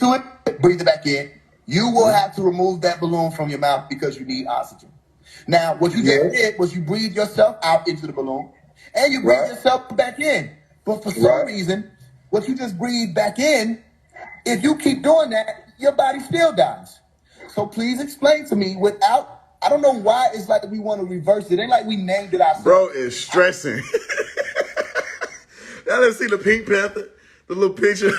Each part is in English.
to it, breathe it back in. You will have to remove that balloon from your mouth because you need oxygen. Now, what you just did was you breathe yourself out into the balloon and you breathe yourself back in. But for some reason, what you just breathe back in, if you keep doing that, your body still dies. So please explain to me without, I don't know why it's like we want to reverse it. It ain't like we named it ourselves. Bro is stressing. Now let's see the Pink Panther, the little picture.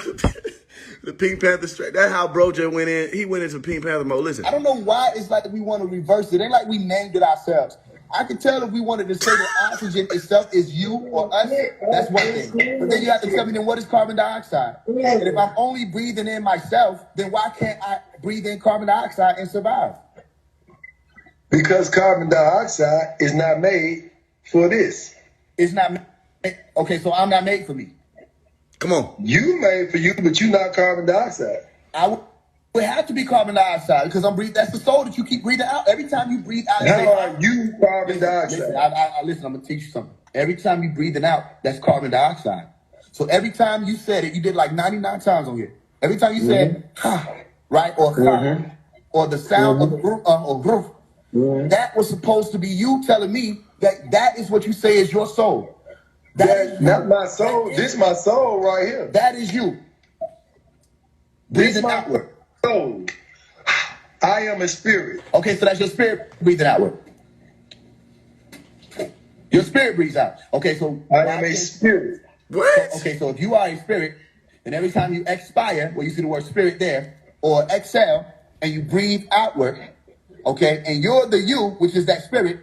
The Pink Panther straight. That's how bro just went in. He went into Pink Panther mode. Listen. I don't know why it's like we want to reverse it. It ain't like we named it ourselves. I can tell if we wanted to say that oxygen itself is you or us, that's one thing. But then you have to tell me, then what is carbon dioxide? And if I'm only breathing in myself, then why can't I breathe in carbon dioxide and survive? Because carbon dioxide is not made for this. It's not made. Okay, so I'm not made for me. Come on. You made for you, but you're not carbon dioxide. I would have to be carbon dioxide because I'm breathing. That's the soul that you keep breathing out. Every time you breathe out, how are you carbon dioxide? Listen, I'm going to teach you something. Every time you breathing out, that's carbon dioxide. So every time you said it, you did like 99 times on here. Every time you said, right, or or the sound of the roof, that was supposed to be you telling me that that is what you say is your soul. That's not my soul. This is my soul right here. That is you. Breathing outward. Soul. I am a spirit. Okay, so that's your spirit breathing outward. Your spirit breathes out. Okay, so I am a spirit. What? Okay, so if you are a spirit, then every time you expire, where you see the word spirit there, or exhale, and you breathe outward, okay, and you're the you, which is that spirit,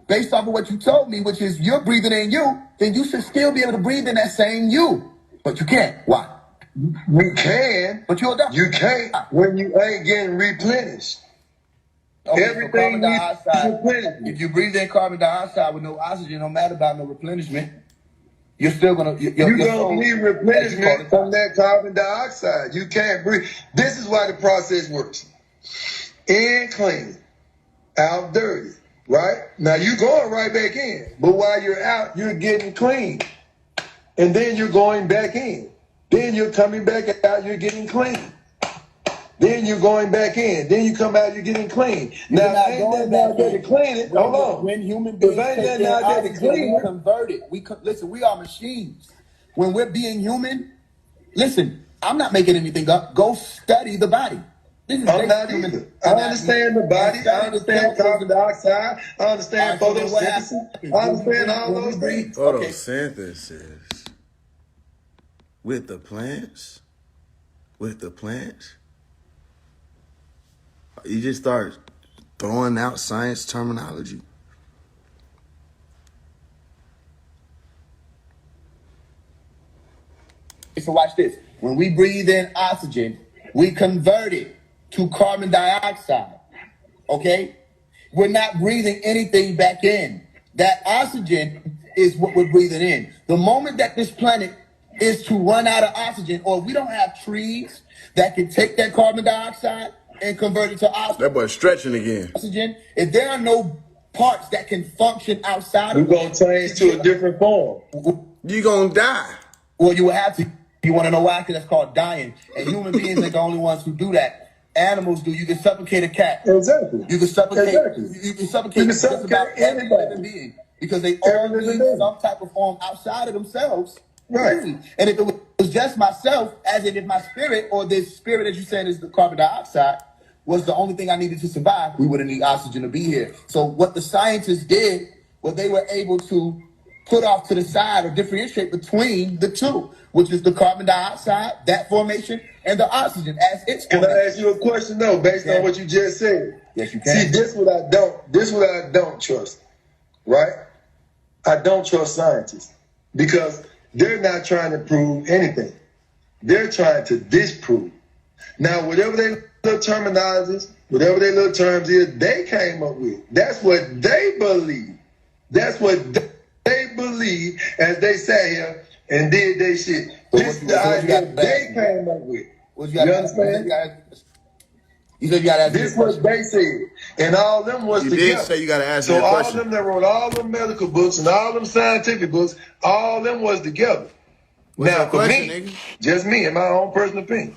based off of what you told me, which is you're breathing in you, then you should still be able to breathe in that same you. But you can't. Why? You can. But you'll die. You can't when you ain't getting replenished. Okay, everything so needs replenishment. If you breathe in carbon dioxide with no oxygen, no matter about no replenishment, you're still going to... You don't need replenishment from that carbon dioxide. You can't breathe. This is why the process works. In clean, out dirty. Right? Now you're going right back in. But while you're out, you're getting clean. And then you're going back in. Then you're coming back out, you're getting clean. Then you're going back in. Then you come out, you're getting clean. Now, ain't that now there to clean it? Hold on. When human beings ain't that now there to clean we it? convert it. Listen, we are machines. When we're being human, listen, I'm not making anything up. Go study the body. I'm not either. I understand the body. I understand carbon dioxide. I understand photosynthesis. I understand all those things. Photosynthesis. With the plants? With the plants? You just start throwing out science terminology. So watch this. When we breathe in oxygen, we convert it to carbon dioxide, okay? We're not breathing anything back in. That oxygen is what we're breathing in. The moment that this planet is to run out of oxygen, or we don't have trees that can take that carbon dioxide and convert it to oxygen. That boy's stretching again. Oxygen, if there are no parts that can function outside, we're going to change to a different form. You're going to die. Well, you will have to. You want to know why? Because that's called dying. And human beings ain't the only ones who do that. Animals do. You can suffocate a cat. Exactly. You can suffocate. Exactly. You can suffocate just about every living being because they all need some type of form outside of themselves. Right. And if it was just myself, as in if my spirit or this spirit that you said is the carbon dioxide was the only thing I needed to survive, we wouldn't need oxygen to be here. So what the scientists did was they were able to put off to the side or differentiate between the two, which is the carbon dioxide, that formation, and the oxygen as its formation. Can I ask you a question though, based on what you just said? Yes, you can. See, this what I don't trust, right? I don't trust scientists because they're not trying to prove anything. They're trying to disprove. Now, whatever their little terminologies, whatever their little terms is, they came up with. That's what they believe. That's what they believe as they sat here and did their shit. This is the idea they came up with. You understand? You said you got to ask this is what they said. And all of them was together. You did say you got to ask me a question. So all of them that wrote all them medical books and all them scientific books, all of them was together. What's now, your for question, me, nigga? just me, in my own personal opinion,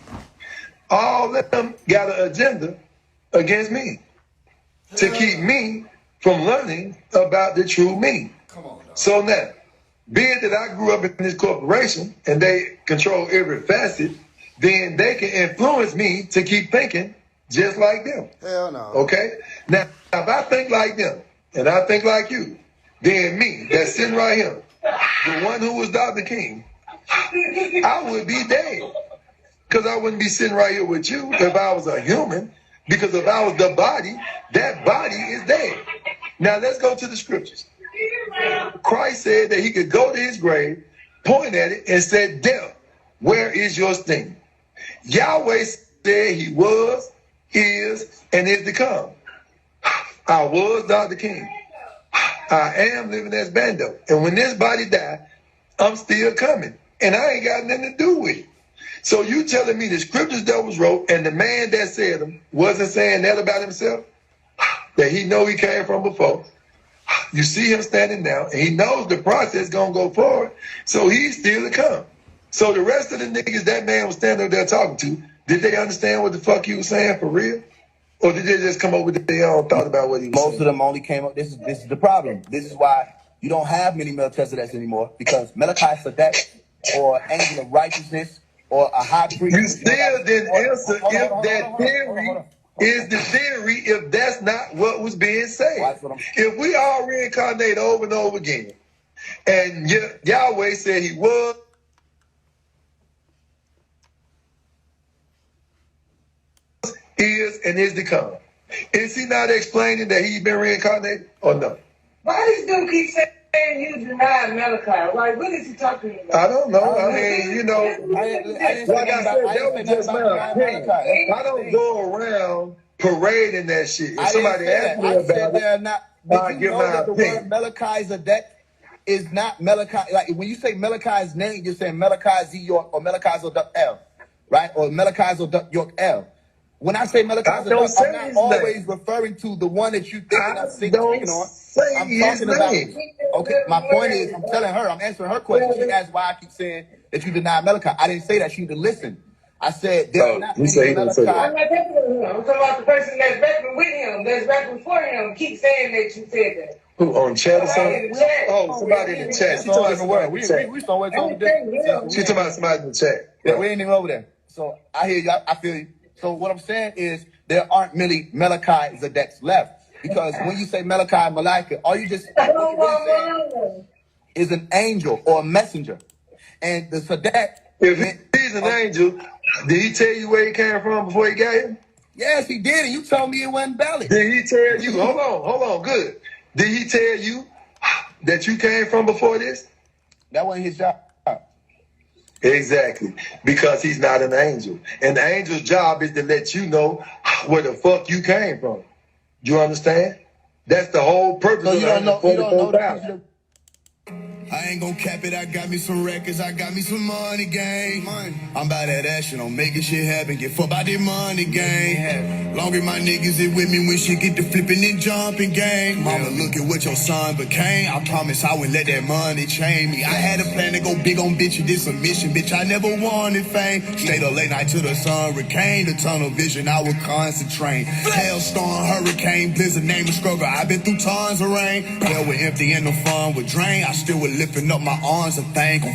All of them got an agenda against me to keep me from learning about the true me. Come on, dog. So now, being that I grew up in this corporation and they control every facet, then they can influence me to keep thinking just like them. Hell no. Okay? Now, if I think like them and I think like you, then me, that's sitting right here, the one who was Dr. King, I would be dead. Because I wouldn't be sitting right here with you if I was a human. Because if I was the body, that body is dead. Now let's go to the scriptures. Christ said that he could go to his grave, point at it, and said, "Death, where is your sting?" Yahweh said he was, is, and is to come. I was Dr. King. I am living as Bando. And when this body die, I'm still coming. And I ain't got nothing to do with it. So you telling me the scriptures that was wrote and the man that said them wasn't saying that about himself? That he know he came from before. You see him standing now, and he knows the process gonna go forward, so he's still to come. So the rest of the niggas that man was standing up there talking to, did they understand what the fuck he was saying for real? Or did they just come up with their own thought about what he was Most saying? of them only came up. This is the problem. This is why you don't have many Melchizedeks anymore, because Malachi Sedek or angel of righteousness or a high priest. You still didn't answer if that theory is the theory if that's not what was being said. That's what I'm- If we all reincarnate over and over again, and Yahweh said he was, is, and is to come, is he not explaining that he's been reincarnated or no? Why this dude keep saying you denied Malachi? Like, what is he talking about? I don't know. I mean, you know, I didn't like say I said, nothing that was just my opinion. I don't go around parading that shit. If somebody asks me I said about they're it, not. I'll Did you give know my that the opinion. word Malachi Zedek is not Malachi? Like when you say Malachi's name, you're saying Malachi Z York or Malachi Zoduk L, right? Or Malachi Zoduk York L. When I say Malachi I don't Zoduk, say I'm not his always name. referring to the one that you think I I'm speaking don't on. say I'm his talking about. name. Okay, my point is, I'm telling her, I'm answering her question. She asked why I keep saying that you deny Malachi. I didn't say that. She need to listen. I said there are Oh, not he many said he didn't say that. I'm Malachi. not talking about him. I'm talking about the person that's rapping with him, that's rapping for him. Keep saying that you said that. Who, on chat or Somebody something? in the chat. Oh, somebody in the chat. It's She a talking whole about different somebody world. in We the chat. we somewhere I totally ain't saying different. him. She talking about somebody in the chat. Yeah, we ain't even over there. So I hear you. I feel you. So what I'm saying is there aren't many Malachi Zedeks left, because when you say Malachi and Malika, all you just what you're really saying is an angel or a messenger, and the Zedek. If he's an angel, did he tell you where he came from before he got here? Yes, he did, and you told me it wasn't valid. Did he tell you? Hold on, good. Did he tell you that you came from before this? That wasn't his job. Exactly, because he's not an angel. And the angel's job is to let you know where the fuck you came from. You understand? That's the whole purpose So of you don't know. You don't know the 144,000. I ain't gon' cap it, I got me some records, I got me some money, gang. I'm about that action, I'm making shit happen, get fucked by the money, gang. Longer my niggas is with me when shit get to flipping and jumping, gang. Mama, look at what your son became, I promise I wouldn't let that money change me. I had a plan to go big on bitch, and this a mission, bitch, I never wanted fame. Stayed up late night till the sun recame, the tunnel vision, I would concentrate. Hailstorm, hurricane, blizzard, name a struggle, I been through tons of rain. Hell was empty and the fun would drain, I still would lifting up my arms and thank them.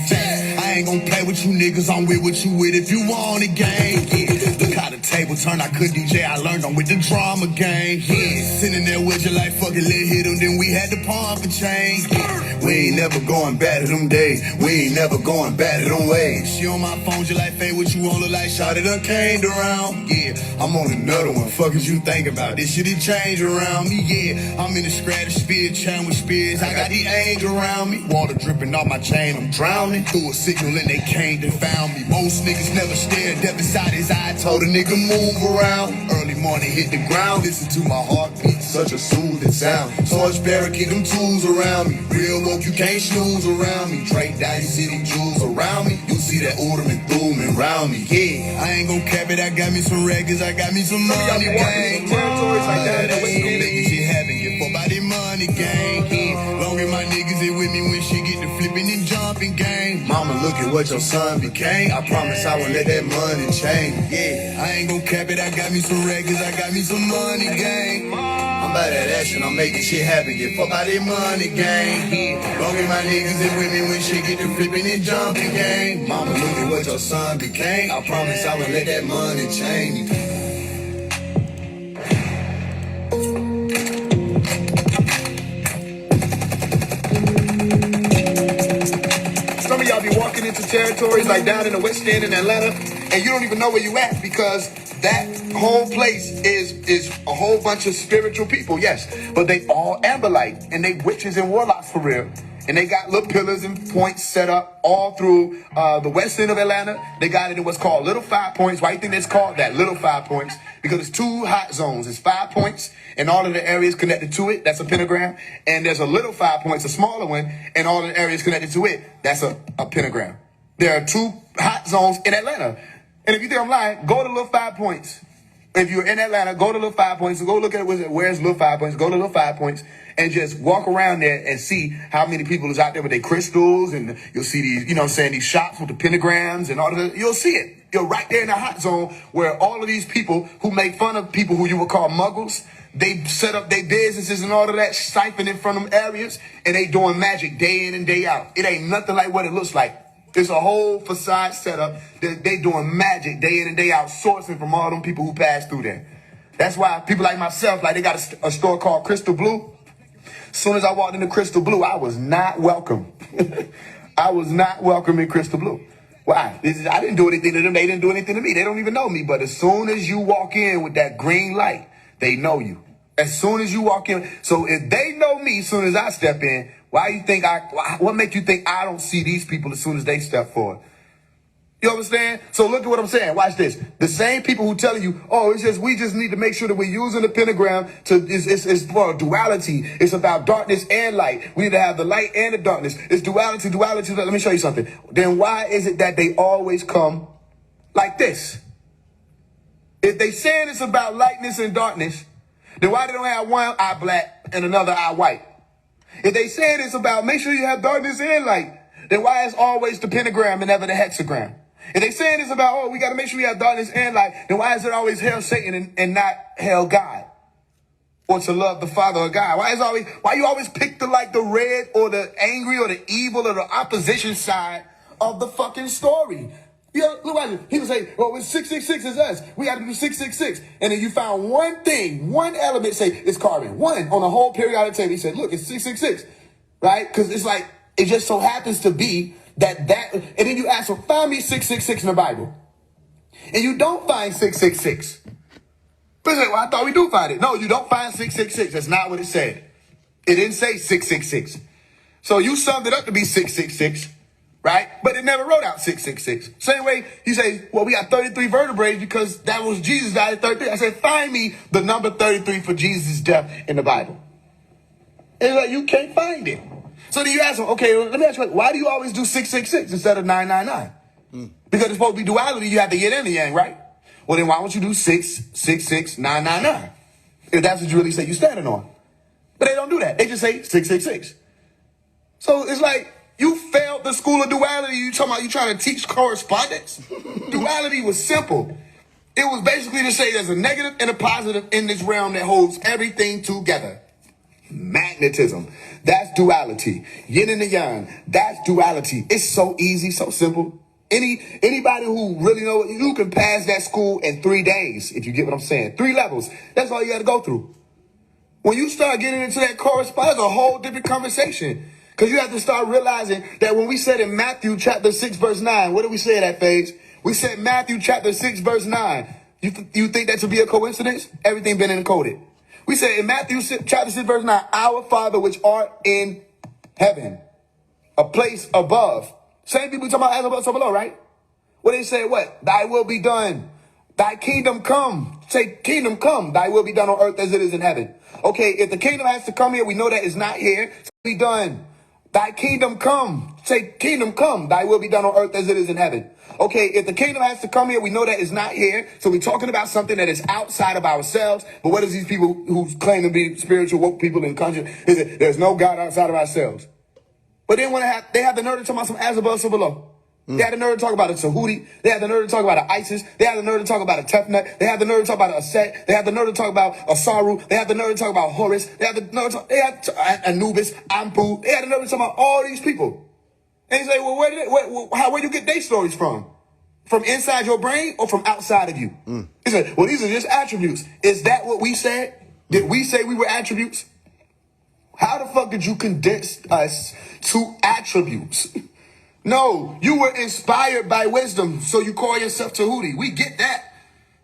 I ain't gon' play with you niggas, I'm with what you with if you want it, gang. Yeah. Look how the table turned, I could DJ, I learned I'm with the drama, gang. Yeah. Sitting there with you like fuck it, let hit them, then we had to pump and change. Yeah. We ain't never going back to them days, we ain't never going back to them ways. She on my phone, just like, Faye, what you on, look like Shawty done came around. Yeah, I'm on another one, fuck is you think about this shit, it changed around me, yeah. I'm in the stratosphere, chatting with spears, I got the angel around me. Water dripping off my chain, I'm drowning. Threw a signal and they came and found me. Most niggas never stared death inside his eye. Told a nigga move around. Early morning hit the ground. Listen to my heartbeat, such a soothing sound. Torchbearer, keep them tools around me. Real woke, you can't snooze around me. Drake down, you see them jewels around me. You see that ornament through around me. Yeah, I ain't gon' cap it. I got me some records, I got me some money, gang. Territories like that. Making shit happen, get fucked by the money, gang. Yeah. Longer my niggas is with me when shit get to flipping and jumping, gang. Mama, look at what your son became. I promise I won't let that money change. Yeah, I ain't gon' cap it. I got me some records, I got me some money, gang. I'm about that action, I'm making shit happen. Get fucked by that money, gang. Yeah, long as my niggas is with me when shit get to flipping and jumping, gang. Mama, look at what your son became. I promise I won't let that money change. Some of y'all be walking into territories like down in the West End in Atlanta, and you don't even know where you at because that whole place is a whole bunch of spiritual people, yes, but they all Amberlite, and they witches and warlocks for real. And they got little pillars and points set up all through the West End of Atlanta. They got it in what's called Little 5 Points. Why do you think it's called that, Little 5 Points? Because it's 2 hot zones. It's 5 points, and all of the areas connected to it, that's a pentagram. And there's a Little 5 Points, a smaller one, and all the areas connected to it, that's a pentagram. There are 2 hot zones in Atlanta. And if you think I'm lying, go to Little 5 Points. If you're in Atlanta, go to Little 5 Points. Go look at where's Little 5 Points. Go to Little 5 Points and just walk around there and see how many people is out there with their crystals. And you'll see these, you know what I'm saying, these shops with the pentagrams and all of that. You'll see it. You're right there in the hot zone where all of these people who make fun of people who you would call muggles, they set up their businesses and all of that, siphoning from them areas, and they doing magic day in and day out. It ain't nothing like what it looks like. It's a whole facade setup. They doing magic day in and day out, sourcing from all them people who pass through there. That's why people like myself, like they got a store called Crystal Blue. As soon as I walked into Crystal Blue, I was not welcome. I was not welcome in Crystal Blue. Why? I didn't do anything to them. They didn't do anything to me. They don't even know me. But as soon as you walk in with that green light, they know you. As soon as you walk in. So if they know me as soon as I step in, what make you think I don't see these people as soon as they step forward? You understand? So look at what I'm saying. Watch this. The same people who telling you, oh, we just need to make sure that we're using the pentagram it's for duality. It's about darkness and light. We need to have the light and the darkness. It's duality. Let me show you something. Then why is it that they always come like this? If they saying it's about lightness and darkness, then why they don't have one eye black and another eye white? If they saying it's about make sure you have darkness and light, then why is always the pentagram and never the hexagram? If they saying it's about, oh, we got to make sure we have darkness and light, then why is it always hail Satan and not hail God? Or to love the Father or God? Why you always pick the red or the angry or the evil or the opposition side of the fucking story? You know, look at it. People say, well, 666 is us. We got to do 666. And then you found one thing, one element, say it's carbon. One on the whole periodic table. He said, look, it's 666. Right? Because it's like, it just so happens to be that, and then you ask, well, find me 666 in the Bible. And you don't find 666. But say, well, I thought we do find it. No, you don't find 666. That's not what it said. It didn't say 666. So you summed it up to be 666. Right? But it never wrote out 666. Same way you say, well, we got 33 vertebrae because that was Jesus died at 33. I said, find me the number 33 for Jesus' death in the Bible. And like, you can't find it. So then you ask them, okay, let me ask you, why do you always do 666 instead of 999? Because it's supposed to be duality, you have to get in the yang, right? Well, then why don't you do 666 999? If that's what you really say you're standing on. But they don't do that. They just say 666. So it's like, you failed the school of duality. You talking about you trying to teach correspondence? Duality was simple. It was basically to say there's a negative and a positive in this realm that holds everything together. Magnetism. That's duality. Yin and the yang. That's duality. It's so easy, so simple. Anybody who really knows, you can pass that school in 3 days, if you get what I'm saying. 3 levels. That's all you got to go through. When you start getting into that correspondence, it's a whole different conversation. Because you have to start realizing that when we said in Matthew chapter 6, verse 9, what did we say at that phase? We said Matthew chapter 6, verse 9. You think that to be a coincidence? Everything been encoded. We said in Matthew chapter 6, verse 9, our Father which art in heaven, a place above. Same people talking about as above, so below, right? What they say, what? Thy will be done. Thy kingdom come. Say, kingdom come. Thy will be done on earth as it is in heaven. Okay, if the kingdom has to come here, we know that it's not here. So be done. Thy kingdom come. Say, kingdom come. Thy will be done on earth as it is in heaven. Okay, if the kingdom has to come here, we know that it's not here. So we're talking about something that is outside of ourselves. But what is these people who claim to be spiritual woke people in country? Is it there's no God outside of ourselves? But then when they have the nerve to talk about some as above, so below. They had the nerve to talk about a Tahuti. They had the nerve to talk about an ISIS. They had the nerve to talk about a Tefnut. They had the nerve to talk about a Set. They had the nerve to talk about a Saru. They had the nerve to talk about Horus. They had the nerve to talk, Anubis, Ampu. They had the nerve to talk about all these people. And you say, well, where you get their stories from? From inside your brain or from outside of you? He said, well, these are just attributes. Is that what we said? Did we say we were attributes? How the fuck did you condense us to attributes? No, you were inspired by wisdom, so you call yourself Tahuti. We get that.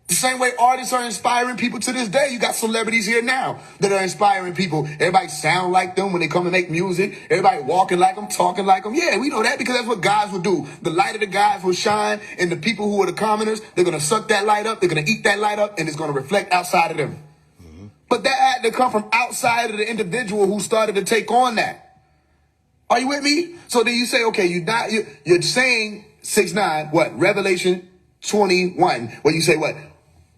The same way artists are inspiring people to this day. You got celebrities here now that are inspiring people. Everybody sound like them when they come and make music. Everybody walking like them, talking like them. Yeah, we know that because that's what guys will do. The light of the guys will shine, and the people who are the commoners, they're going to suck that light up, they're going to eat that light up, and it's going to reflect outside of them. But that had to come from outside of the individual who started to take on that. Are you with me? So then you say, okay, you're saying 6:9, what? Revelation 21, where you say what?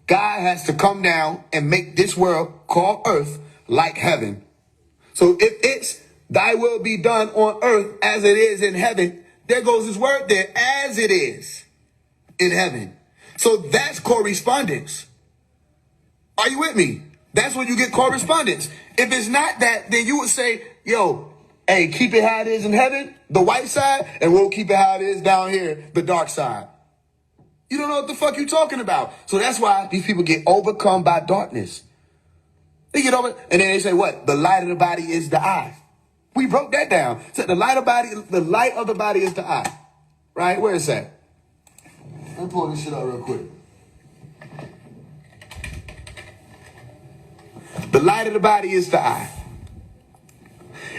God has to come down and make this world called earth like heaven. So if it's thy will be done on earth as it is in heaven, there goes his word there, as it is in heaven. So that's correspondence. Are you with me? That's when you get correspondence. If it's not that, then you would say, yo, hey, keep it how it is in heaven, the white side, and we'll keep it how it is down here, the dark side. You don't know what the fuck you're talking about. So that's why these people get overcome by darkness. They get over, and then they say what? The light of the body is the eye. We broke that down. So the light of the body is the eye. Right? Where is that? Let me pull this shit up real quick. The light of the body is the eye.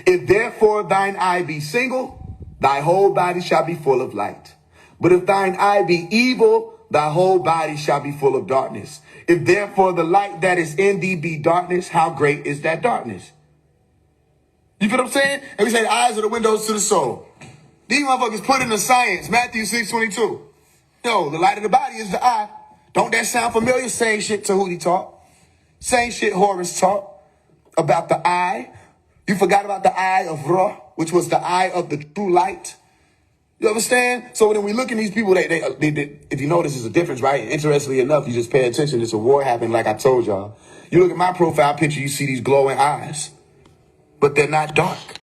If therefore thine eye be single, thy whole body shall be full of light. But if thine eye be evil, thy whole body shall be full of darkness. If therefore the light that is in thee be darkness, how great is that darkness? You feel what I'm saying? And we say the eyes are the windows to the soul. These motherfuckers put in the science, Matthew 6:22. Yo, the light of the body is the eye. Don't that sound familiar? Same shit Tahuti taught. Same shit Horus taught about the eye. You forgot about the eye of Ra, which was the eye of the true light. You understand? So when we look at these people, they if you notice, there's a difference, right? Interestingly enough, you just pay attention. There's a war happening, like I told y'all. You look at my profile picture, you see these glowing eyes, but they're not dark.